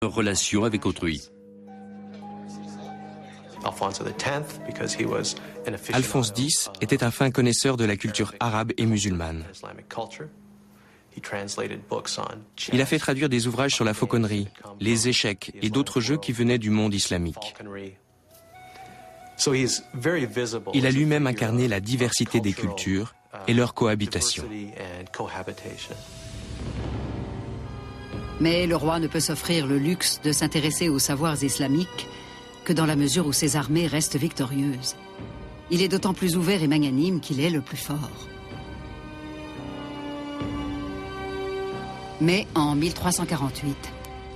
notre relation avec autrui. Alphonse X était un fin connaisseur de la culture arabe et musulmane. Il a fait traduire des ouvrages sur la fauconnerie, les échecs et d'autres jeux qui venaient du monde islamique. Il a lui-même incarné la diversité des cultures et leur cohabitation. Mais le roi ne peut s'offrir le luxe de s'intéresser aux savoirs islamiques que dans la mesure où ses armées restent victorieuses. Il est d'autant plus ouvert et magnanime qu'il est le plus fort. Mais en 1348,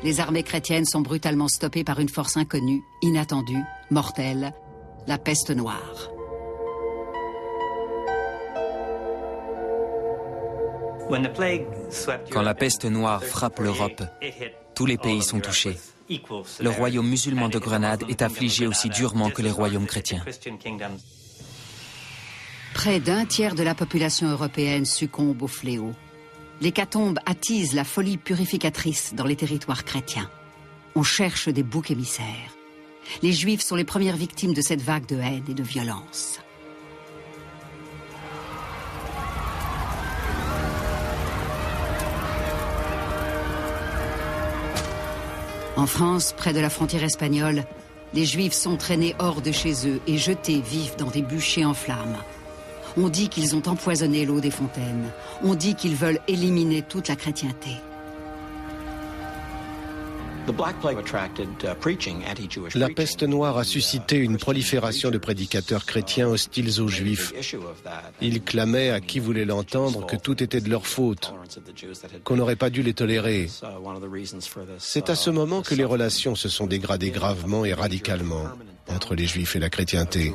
les armées chrétiennes sont brutalement stoppées par une force inconnue, inattendue, mortelle, la peste noire. Quand la peste noire frappe l'Europe, tous les pays sont touchés. Le royaume musulman de Grenade est affligé aussi durement que les royaumes chrétiens. Près d'un tiers de la population européenne succombe au fléau. L'hécatombe attise la folie purificatrice dans les territoires chrétiens. On cherche des boucs émissaires. Les Juifs sont les premières victimes de cette vague de haine et de violence. En France, près de la frontière espagnole, les Juifs sont traînés hors de chez eux et jetés vifs dans des bûchers en flammes. On dit qu'ils ont empoisonné l'eau des fontaines. On dit qu'ils veulent éliminer toute la chrétienté. La peste noire a suscité une prolifération de prédicateurs chrétiens hostiles aux Juifs. Ils clamaient à qui voulait l'entendre que tout était de leur faute, qu'on n'aurait pas dû les tolérer. C'est à ce moment que les relations se sont dégradées gravement et radicalement entre les Juifs et la chrétienté.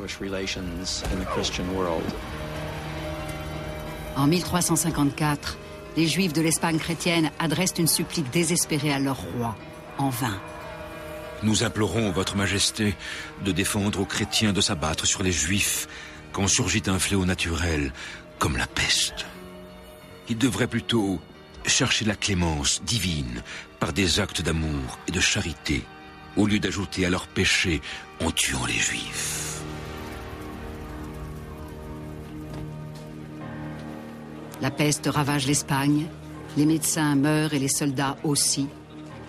En 1354, les Juifs de l'Espagne chrétienne adressent une supplique désespérée à leur roi, en vain. Nous implorons Votre Majesté de défendre aux chrétiens de s'abattre sur les Juifs quand surgit un fléau naturel comme la peste. Ils devraient plutôt chercher la clémence divine par des actes d'amour et de charité, au lieu d'ajouter à leurs péchés en tuant les Juifs. La peste ravage l'Espagne, les médecins meurent et les soldats aussi.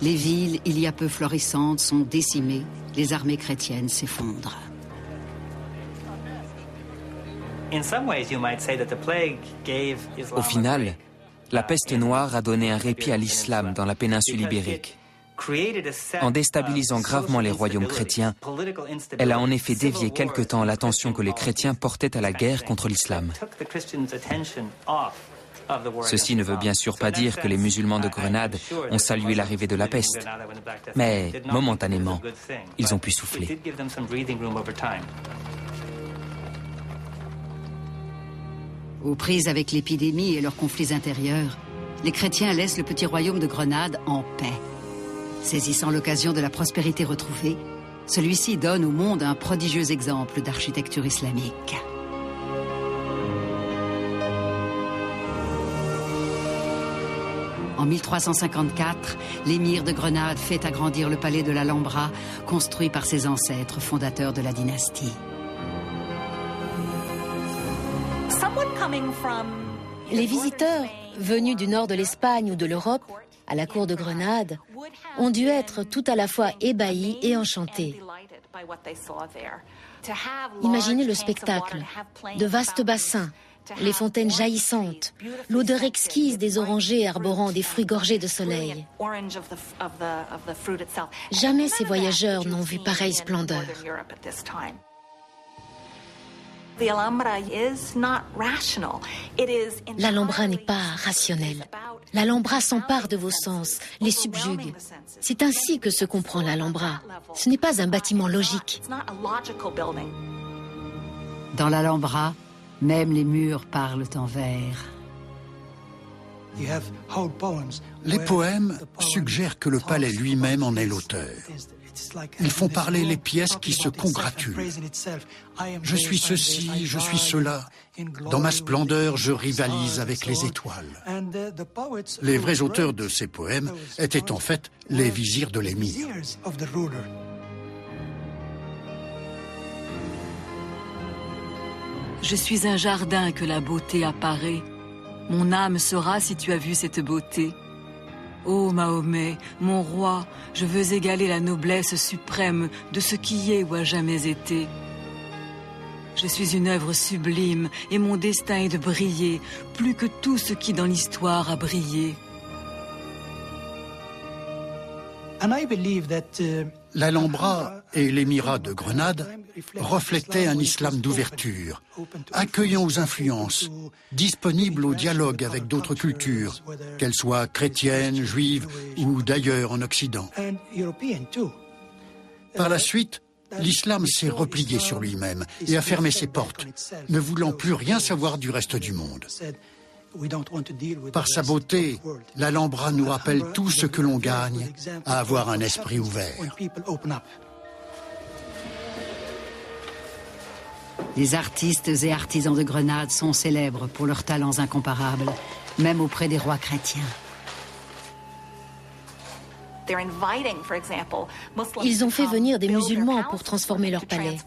Les villes, il y a peu florissantes, sont décimées, les armées chrétiennes s'effondrent. Au final, la peste noire a donné un répit à l'islam dans la péninsule ibérique. En déstabilisant gravement les royaumes chrétiens, elle a en effet dévié quelque temps l'attention que les chrétiens portaient à la guerre contre l'islam. Ceci ne veut bien sûr pas dire que les musulmans de Grenade ont salué l'arrivée de la peste, mais momentanément, ils ont pu souffler. Aux prises avec l'épidémie et leurs conflits intérieurs, les chrétiens laissent le petit royaume de Grenade en paix. Saisissant l'occasion de la prospérité retrouvée, celui-ci donne au monde un prodigieux exemple d'architecture islamique. En 1354, l'émir de Grenade fait agrandir le palais de l'Alhambra, construit par ses ancêtres fondateurs de la dynastie. Les visiteurs venus du nord de l'Espagne ou de l'Europe, à la cour de Grenade, ont dû être tout à la fois ébahis et enchantés. Imaginez le spectacle, de vastes bassins, les fontaines jaillissantes, l'odeur exquise des orangers arborant des fruits gorgés de soleil. Jamais ces voyageurs n'ont vu pareille splendeur. L'Alhambra n'est pas rationnelle. L'Alhambra s'empare de vos sens, les subjugue. C'est ainsi que se comprend l'Alhambra. Ce n'est pas un bâtiment logique. Dans l'Alhambra, même les murs parlent en vers. Les poèmes suggèrent que le palais lui-même en est l'auteur. Ils font parler les pièces qui se congratulent. Je suis ceci, je suis cela. Dans ma splendeur, je rivalise avec les étoiles. Les vrais auteurs de ces poèmes étaient en fait les vizirs de l'émir. Je suis un jardin que la beauté apparaît. Mon âme saura si tu as vu cette beauté. Ô Mahomet, mon roi, je veux égaler la noblesse suprême de ce qui est ou a jamais été. Je suis une œuvre sublime et mon destin est de briller plus que tout ce qui dans l'histoire a brillé. L'Alhambra et l'émirat de Grenade reflétaient un islam d'ouverture, accueillant aux influences, disponible au dialogue avec d'autres cultures, qu'elles soient chrétiennes, juives ou d'ailleurs en Occident. Par la suite, l'islam s'est replié sur lui-même et a fermé ses portes, ne voulant plus rien savoir du reste du monde. Par sa beauté, l'Alhambra nous rappelle tout ce que l'on gagne à avoir un esprit ouvert. Les artistes et artisans de Grenade sont célèbres pour leurs talents incomparables, même auprès des rois chrétiens. Ils ont fait venir des musulmans pour transformer leur palais.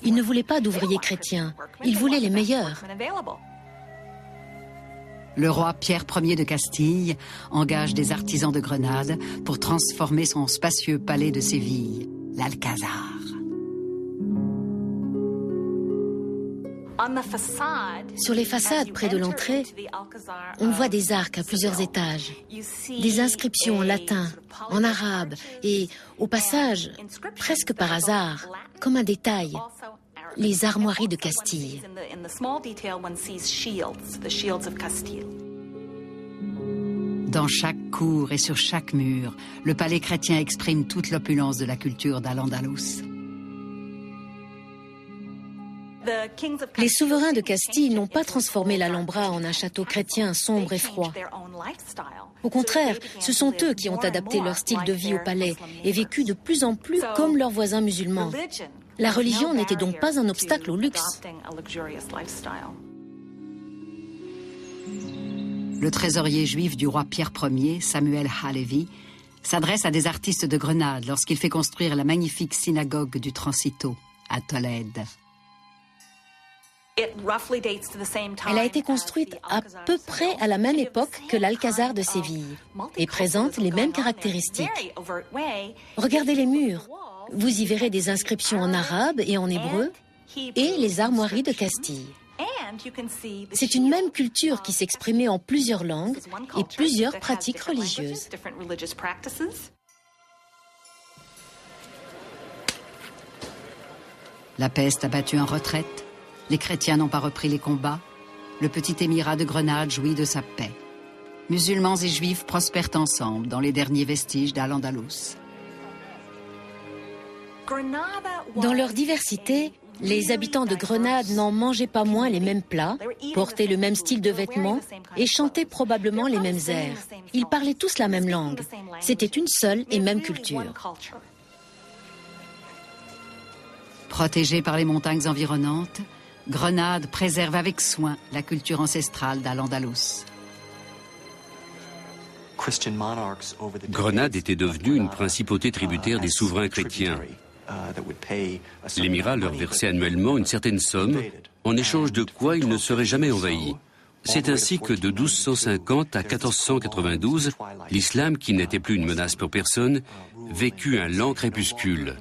Ils ne voulaient pas d'ouvriers chrétiens, ils voulaient les meilleurs. Le roi Pierre Ier de Castille engage des artisans de Grenade pour transformer son spacieux palais de Séville, l'Alcazar. Sur les façades près de l'entrée, on voit des arcs à plusieurs étages, des inscriptions en latin, en arabe et, au passage, presque par hasard, comme un détail, les armoiries de Castille. Dans chaque cour et sur chaque mur, le palais chrétien exprime toute l'opulence de la culture d'Al-Andalus. Les souverains de Castille n'ont pas transformé l'Alhambra en un château chrétien sombre et froid. Au contraire, ce sont eux qui ont adapté leur style de vie au palais et vécu de plus en plus comme leurs voisins musulmans. La religion n'était donc pas un obstacle au luxe. Le trésorier juif du roi Pierre Ier, Samuel Halevi, s'adresse à des artistes de Grenade lorsqu'il fait construire la magnifique synagogue du Transito à Tolède. Elle a été construite à peu près à la même époque que l'Alcazar de Séville et présente les mêmes caractéristiques. Regardez les murs. Vous y verrez des inscriptions en arabe et en hébreu et les armoiries de Castille. C'est une même culture qui s'exprimait en plusieurs langues et plusieurs pratiques religieuses. La peste a battu en retraite. Les chrétiens n'ont pas repris les combats. Le petit émirat de Grenade jouit de sa paix. Musulmans et juifs prospèrent ensemble dans les derniers vestiges d'Al-Andalus. Dans leur diversité, les habitants de Grenade n'en mangeaient pas moins les mêmes plats, portaient le même style de vêtements et chantaient probablement les mêmes airs. Ils parlaient tous la même langue. C'était une seule et même culture. Protégée par les montagnes environnantes, Grenade préserve avec soin la culture ancestrale d'Al-Andalus. Grenade était devenue une principauté tributaire des souverains chrétiens. L'émirat leur versait annuellement une certaine somme, en échange de quoi ils ne seraient jamais envahis. C'est ainsi que de 1250 à 1492, l'islam, qui n'était plus une menace pour personne, vécut un lent crépuscule.